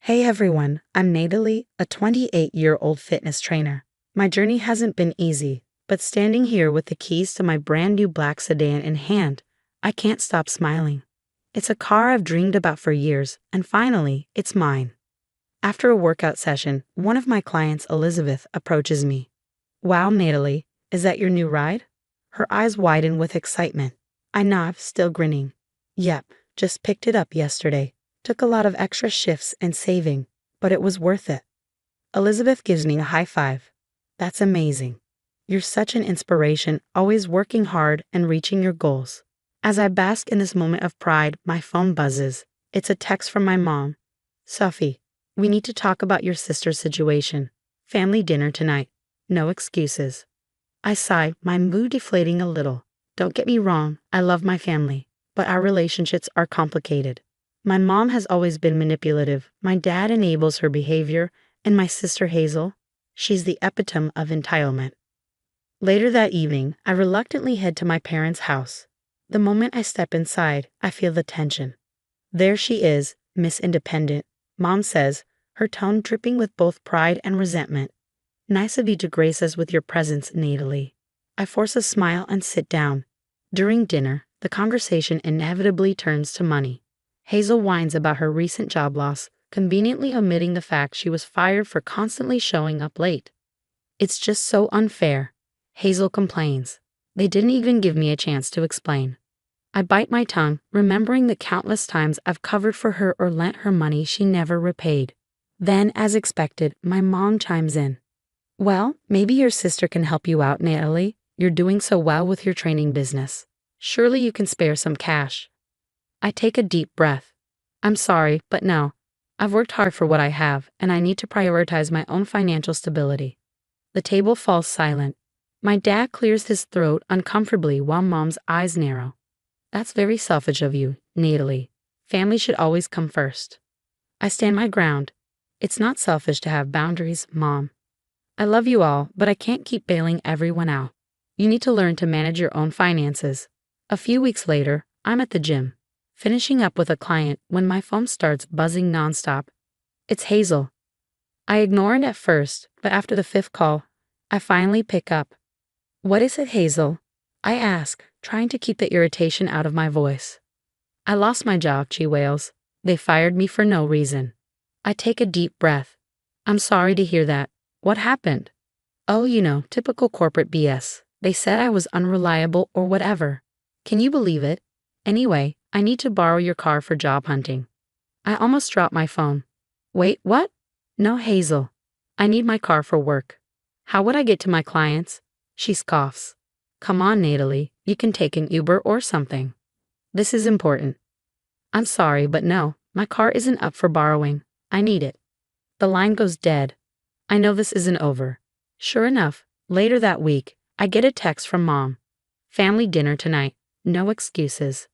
Hey everyone, I'm Natalie, a 28-year-old fitness trainer. My journey hasn't been easy, but standing here with the keys to my brand new black sedan in hand, I can't stop smiling. It's a car I've dreamed about for years, and finally, it's mine. After a workout session, one of my clients, Elizabeth, approaches me. Wow, Natalie, is that your new ride? Her eyes widen with excitement. I nod, still grinning. Yep, just picked it up yesterday. Took a lot of extra shifts and saving, but it was worth it. Elizabeth gives me a high five. That's amazing. You're such an inspiration, always working hard and reaching your goals. As I bask in this moment of pride, my phone buzzes. It's a text from my mom. Sophie, we need to talk about your sister's situation. Family dinner tonight. No excuses. I sigh, my mood deflating a little. Don't get me wrong, I love my family, but our relationships are complicated. My mom has always been manipulative, my dad enables her behavior, and my sister Hazel, she's the epitome of entitlement. Later that evening, I reluctantly head to my parents' house. The moment I step inside, I feel the tension. There she is, Miss Independent, Mom says, her tone dripping with both pride and resentment. Nice of you to grace us with your presence, Natalie. I force a smile and sit down. During dinner, the conversation inevitably turns to money. Hazel whines about her recent job loss, conveniently omitting the fact she was fired for constantly showing up late. It's just so unfair, Hazel complains. They didn't even give me a chance to explain. I bite my tongue, remembering the countless times I've covered for her or lent her money she never repaid. Then, as expected, my mom chimes in. Well, maybe your sister can help you out, Natalie. You're doing so well with your training business. Surely you can spare some cash. I take a deep breath. I'm sorry, but no. I've worked hard for what I have, and I need to prioritize my own financial stability. The table falls silent. My dad clears his throat uncomfortably while Mom's eyes narrow. That's very selfish of you, Natalie. Family should always come first. I stand my ground. It's not selfish to have boundaries, Mom. I love you all, but I can't keep bailing everyone out. You need to learn to manage your own finances. A few weeks later, I'm at the gym, finishing up with a client when my phone starts buzzing nonstop. It's Hazel. I ignore it at first, but after the fifth call, I finally pick up. What is it, Hazel? I ask, trying to keep the irritation out of my voice. I lost my job, she wails. They fired me for no reason. I take a deep breath. I'm sorry to hear that. What happened? Oh, typical corporate BS. They said I was unreliable or whatever. Can you believe it? Anyway, I need to borrow your car for job hunting. I almost dropped my phone. Wait, what? No, Hazel. I need my car for work. How would I get to my clients? She scoffs. Come on, Natalie. You can take an Uber or something. This is important. I'm sorry, but no, my car isn't up for borrowing. I need it. The line goes dead. I know this isn't over. Sure enough, later that week, I get a text from Mom. Family dinner tonight. No excuses.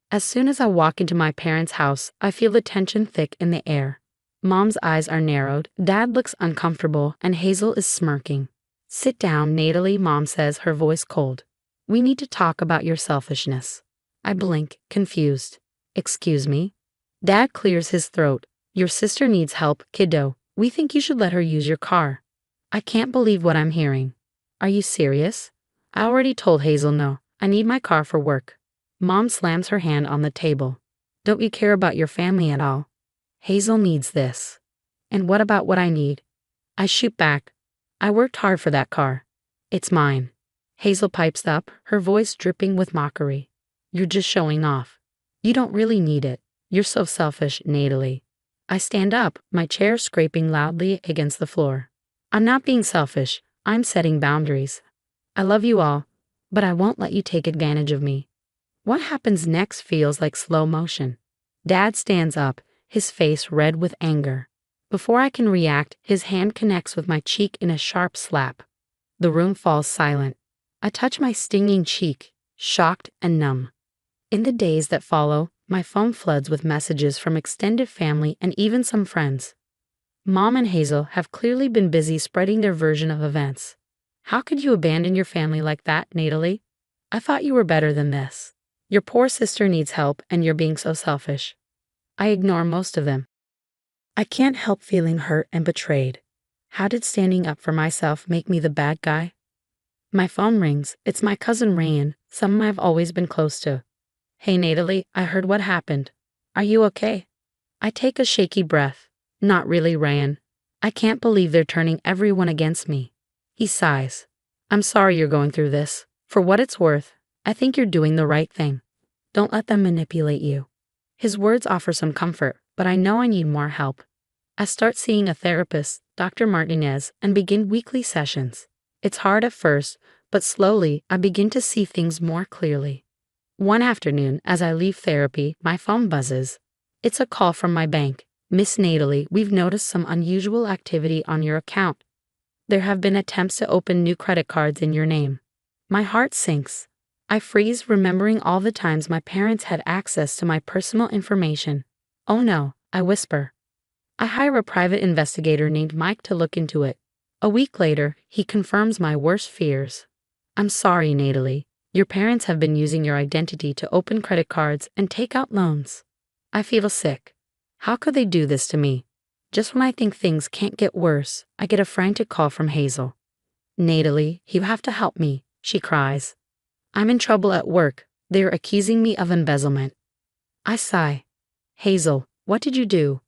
As soon as I walk into my parents' house, I feel the tension thick in the air. Mom's eyes are narrowed, Dad looks uncomfortable, and Hazel is smirking. Sit down, Natalie, Mom says, her voice cold. We need to talk about your selfishness. I blink, confused. Excuse me? Dad clears his throat. Your sister needs help, kiddo. We think you should let her use your car. I can't believe what I'm hearing. Are you serious? I already told Hazel no. I need my car for work. Mom slams her hand on the table. Don't you care about your family at all? Hazel needs this. And what about what I need? I shoot back. I worked hard for that car. It's mine. Hazel pipes up, her voice dripping with mockery. You're just showing off. You don't really need it. You're so selfish, Natalie. I stand up, my chair scraping loudly against the floor. I'm not being selfish. I'm setting boundaries. I love you all, but I won't let you take advantage of me. What happens next feels like slow motion. Dad stands up, his face red with anger. Before I can react, his hand connects with my cheek in a sharp slap. The room falls silent. I touch my stinging cheek, shocked and numb. In the days that follow, my phone floods with messages from extended family and even some friends. Mom and Hazel have clearly been busy spreading their version of events. How could you abandon your family like that, Natalie? I thought you were better than this. Your poor sister needs help and you're being so selfish. I ignore most of them. I can't help feeling hurt and betrayed. How did standing up for myself make me the bad guy? My phone rings. It's my cousin Rayan, someone I've always been close to. Hey Natalie, I heard what happened. Are you okay? I take a shaky breath. Not really, Rayan. I can't believe they're turning everyone against me. He sighs. I'm sorry you're going through this. For what it's worth, I think you're doing the right thing. Don't let them manipulate you. His words offer some comfort, but I know I need more help. I start seeing a therapist, Dr. Martinez, and begin weekly sessions. It's hard at first, but slowly I begin to see things more clearly. One afternoon, as I leave therapy, my phone buzzes. It's a call from my bank. Miss Natalie, we've noticed some unusual activity on your account. There have been attempts to open new credit cards in your name. My heart sinks. I freeze, remembering all the times my parents had access to my personal information. Oh no, I whisper. I hire a private investigator named Mike to look into it. A week later, he confirms my worst fears. I'm sorry, Natalie. Your parents have been using your identity to open credit cards and take out loans. I feel sick. How could they do this to me? Just when I think things can't get worse, I get a frantic call from Hazel. Natalie, you have to help me, she cries. I'm in trouble at work. They're accusing me of embezzlement. I sigh. Hazel, what did you do?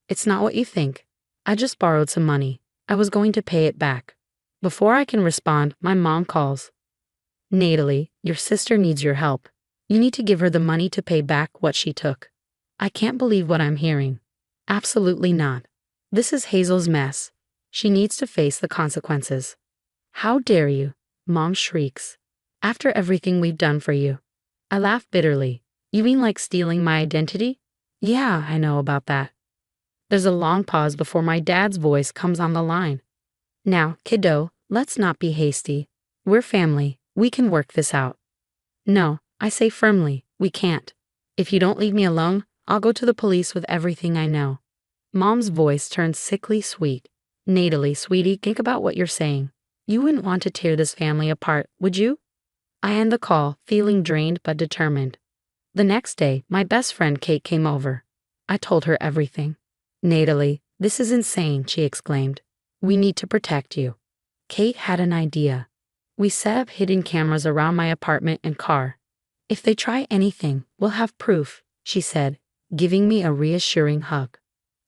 It's not what you think. I just borrowed some money. I was going to pay it back. Before I can respond, my mom calls. Natalie, your sister needs your help. You need to give her the money to pay back what she took. I can't believe what I'm hearing. Absolutely not. This is Hazel's mess. She needs to face the consequences. How dare you? Mom shrieks. After everything we've done for you. I laugh bitterly. You mean like stealing my identity? Yeah, I know about that. There's a long pause before my dad's voice comes on the line. Now, kiddo, let's not be hasty. We're family. We can work this out. No, I say firmly, we can't. If you don't leave me alone, I'll go to the police with everything I know. Mom's voice turns sickly sweet. Natalie, sweetie, think about what you're saying. You wouldn't want to tear this family apart, would you? I end the call, feeling drained but determined. The next day, my best friend Kate came over. I told her everything. Natalie, this is insane, she exclaimed. We need to protect you. Kate had an idea. We set up hidden cameras around my apartment and car. If they try anything, we'll have proof, she said, giving me a reassuring hug.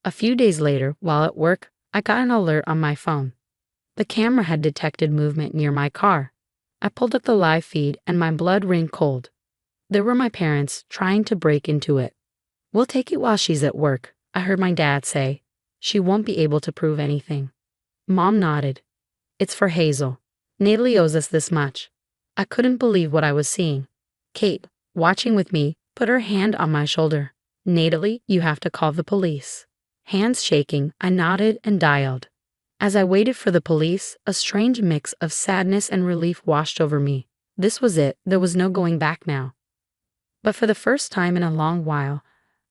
A few days later, while at work, I got an alert on my phone. The camera had detected movement near my car. I pulled up the live feed and my blood ran cold. There were my parents trying to break into it. We'll take it while she's at work, I heard my dad say. She won't be able to prove anything. Mom nodded. It's for Hazel. Natalie owes us this much. I couldn't believe what I was seeing. Kate, watching with me, put her hand on my shoulder. Natalie, you have to call the police. Hands shaking, I nodded and dialed. As I waited for the police, a strange mix of sadness and relief washed over me. This was it, there was no going back now. But for the first time in a long while,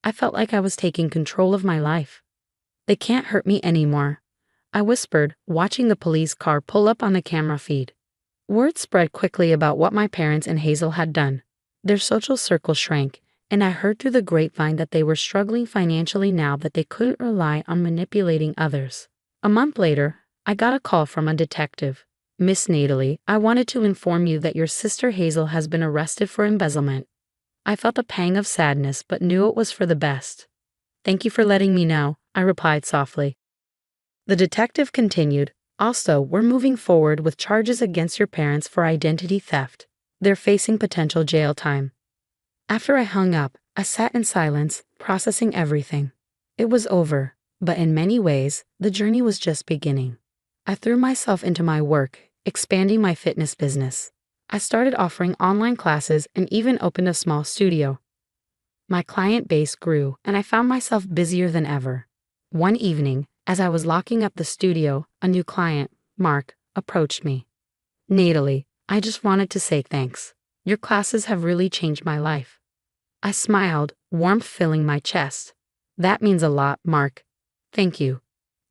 I felt like I was taking control of my life. They can't hurt me anymore, I whispered, watching the police car pull up on the camera feed. Word spread quickly about what my parents and Hazel had done. Their social circle shrank, and I heard through the grapevine that they were struggling financially now that they couldn't rely on manipulating others. A month later, I got a call from a detective. Miss Natalie, I wanted to inform you that your sister Hazel has been arrested for embezzlement. I felt a pang of sadness but knew it was for the best. Thank you for letting me know, I replied softly. The detective continued, also, we're moving forward with charges against your parents for identity theft. They're facing potential jail time. After I hung up, I sat in silence, processing everything. It was over, but in many ways, the journey was just beginning. I threw myself into my work, expanding my fitness business. I started offering online classes and even opened a small studio. My client base grew, and I found myself busier than ever. One evening, as I was locking up the studio, a new client, Mark, approached me. Natalie, I just wanted to say thanks. Your classes have really changed my life. I smiled, warmth filling my chest. That means a lot, Mark. Thank you.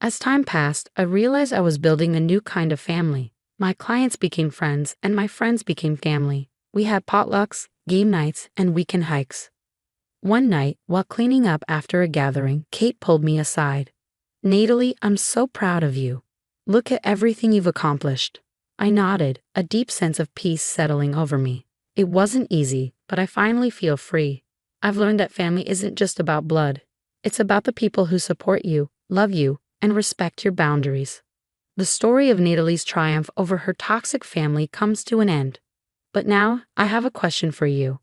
As time passed, I realized I was building a new kind of family. My clients became friends, and my friends became family. We had potlucks, game nights, and weekend hikes. One night, while cleaning up after a gathering, Kate pulled me aside. Natalie, I'm so proud of you. Look at everything you've accomplished. I nodded, a deep sense of peace settling over me. It wasn't easy, but I finally feel free. I've learned that family isn't just about blood. It's about the people who support you, love you, and respect your boundaries. The story of Natalie's triumph over her toxic family comes to an end. But now, I have a question for you.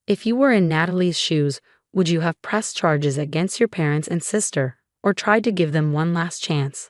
If you were in Natalie's shoes, would you have pressed charges against your parents and sister, or tried to give them one last chance?